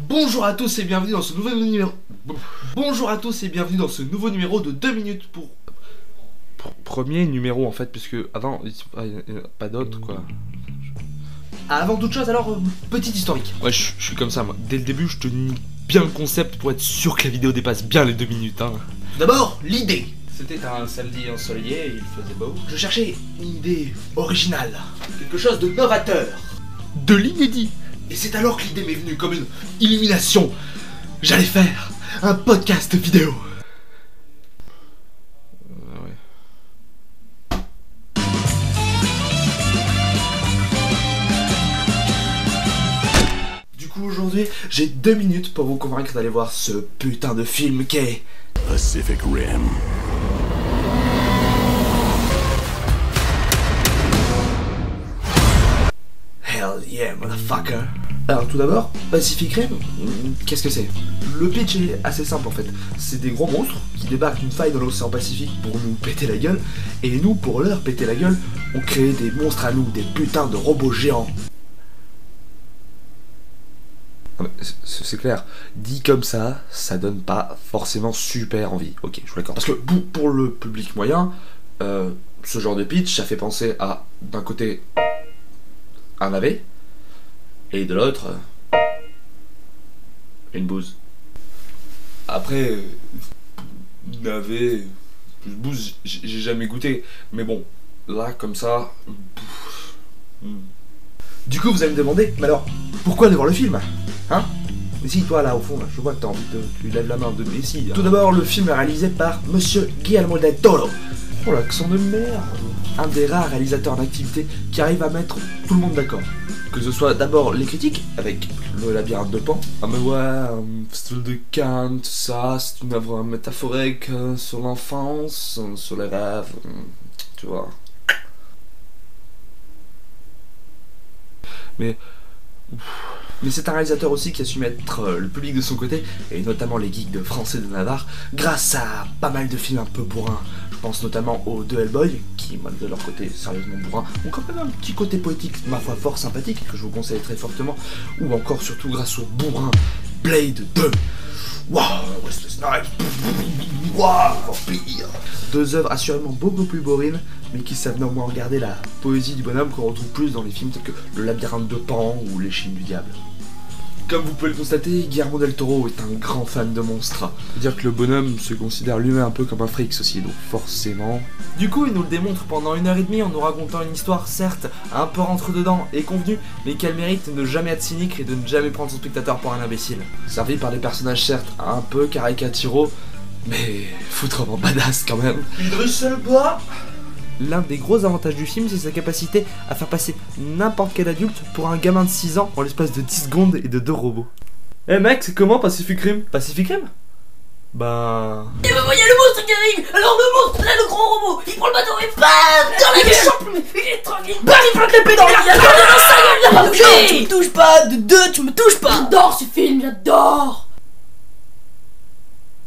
Bonjour à tous et bienvenue dans ce nouveau numéro. Bonjour à tous et bienvenue dans ce nouveau numéro de 2 minutes pour. Premier numéro en fait, puisque avant, il n'y en a pas d'autres quoi. Avant toute chose, alors, petit historique. Ouais, je suis comme ça moi. Dès le début, je te nie bien le concept pour être sûr que la vidéo dépasse bien les 2 minutes. Hein. Tout d'abord, l'idée. C'était un samedi ensoleillé et il faisait beau. Je cherchais une idée originale, quelque chose de novateur, de l'inédit. Et c'est alors que l'idée m'est venue comme une illumination. J'allais faire un podcast vidéo. Ouais. Du coup aujourd'hui, j'ai 2 minutes pour vous convaincre d'aller voir ce putain de film qu'est Pacific Rim. Hell yeah, motherfucker. Alors tout d'abord, Pacific Rim, qu'est-ce que c'est? Le pitch est assez simple en fait. C'est des gros monstres qui débarquent d'une faille dans l'océan Pacifique pour nous péter la gueule. Et nous, pour leur péter la gueule, on crée des monstres à nous, des putains de robots géants. C'est clair, dit comme ça donne pas forcément super envie. Ok, je suis d'accord. Parce que pour le public moyen, ce genre de pitch, ça fait penser à, d'un côté, un navet, et de l'autre, une bouse. Après, navet, bouse, j'ai jamais goûté, mais bon, là, comme ça... Du coup, vous allez me demander, mais alors, pourquoi aller voir le film? Hein? Mais si, toi là, au fond, là, je vois que t'as envie de... Tu lèves la main de Messi. Tout d'abord, le film est réalisé par Monsieur Guillermo del Toro. Oh l'accent de merde. Un des rares réalisateurs en activité qui arrive à mettre tout le monde d'accord. Que ce soit d'abord les critiques, avec le labyrinthe de Pan. Ah mais ouais, style de Kant, tout ça, c'est une œuvre métaphorique sur l'enfance, sur les rêves, tu vois. Mais c'est un réalisateur aussi qui a su mettre le public de son côté, et notamment les geeks de français de Navarre, grâce à pas mal de films un peu bourrins. Je pense notamment aux deux Hellboy, qui, malgré leur côté sérieusement bourrin, ont quand même un petit côté poétique, ma foi fort sympathique, que je vous conseille très fortement, ou encore surtout grâce au bourrin Blade 2. Waouh, Wesley Snipes, waouh, Vampire. Deux œuvres assurément beaucoup plus bourrines, mais qui savent néanmoins regarder la poésie du bonhomme qu'on retrouve plus dans les films tels que Le Labyrinthe de Pan ou Les Chines du Diable. Comme vous pouvez le constater, Guillermo del Toro est un grand fan de monstres. C'est-à-dire que le bonhomme se considère lui-même un peu comme un freak aussi, donc forcément... Du coup, il nous le démontre pendant 1h30 en nous racontant une histoire, certes, un peu rentre-dedans et convenue, mais qui a le mérite de ne jamais être cynique et de ne jamais prendre son spectateur pour un imbécile. Servi par des personnages, certes, un peu caricaturaux, mais foutrement badass quand même. Idriss Elba. L'un des gros avantages du film, c'est sa capacité à faire passer n'importe quel adulte pour un gamin de 6 ans en l'espace de 10 secondes et de 2 robots. Eh mec, c'est comment Pacific Rim? Pacific Rim? Bah... Et bah voyez le monstre qui arrive. Alors le monstre, là le gros robot, il prend le bateau et bam dans la gueule. Il est tranquille. Bam, il plante l'épée dans la gueule. Tu me touches pas, de deux, tu me touches pas. J'adore ce film, j'adore.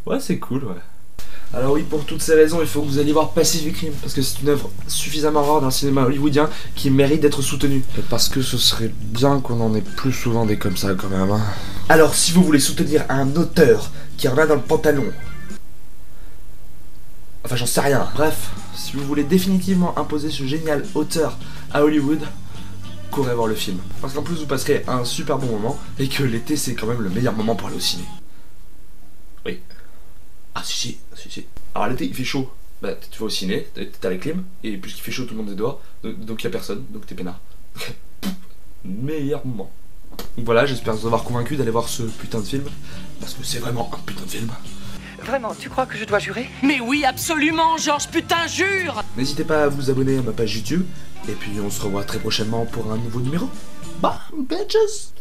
Ouais, c'est cool, ouais. Alors oui, pour toutes ces raisons, il faut que vous alliez voir Pacific Rim, parce que c'est une œuvre suffisamment rare d'un cinéma hollywoodien qui mérite d'être soutenue. Et parce que ce serait bien qu'on en ait plus souvent des comme ça quand même. Hein. Alors si vous voulez soutenir un auteur qui en a dans le pantalon... Enfin j'en sais rien. Bref, si vous voulez définitivement imposer ce génial auteur à Hollywood, courez voir le film. Parce qu'en plus vous passerez un super bon moment, et que l'été c'est quand même le meilleur moment pour aller au ciné. Oui. Ah si. Alors l'été il fait chaud, bah tu vas au ciné, t'as la clim, et puisqu'il fait chaud tout le monde est dehors, donc y a personne, donc t'es peinard. Meilleur moment. Donc voilà, j'espère vous avoir convaincu d'aller voir ce putain de film, parce que c'est vraiment un putain de film. Vraiment, tu crois que je dois jurer? Mais oui, absolument, Georges, putain, jure. N'hésitez pas à vous abonner à ma page YouTube, et puis on se revoit très prochainement pour un nouveau numéro. Bye bitches.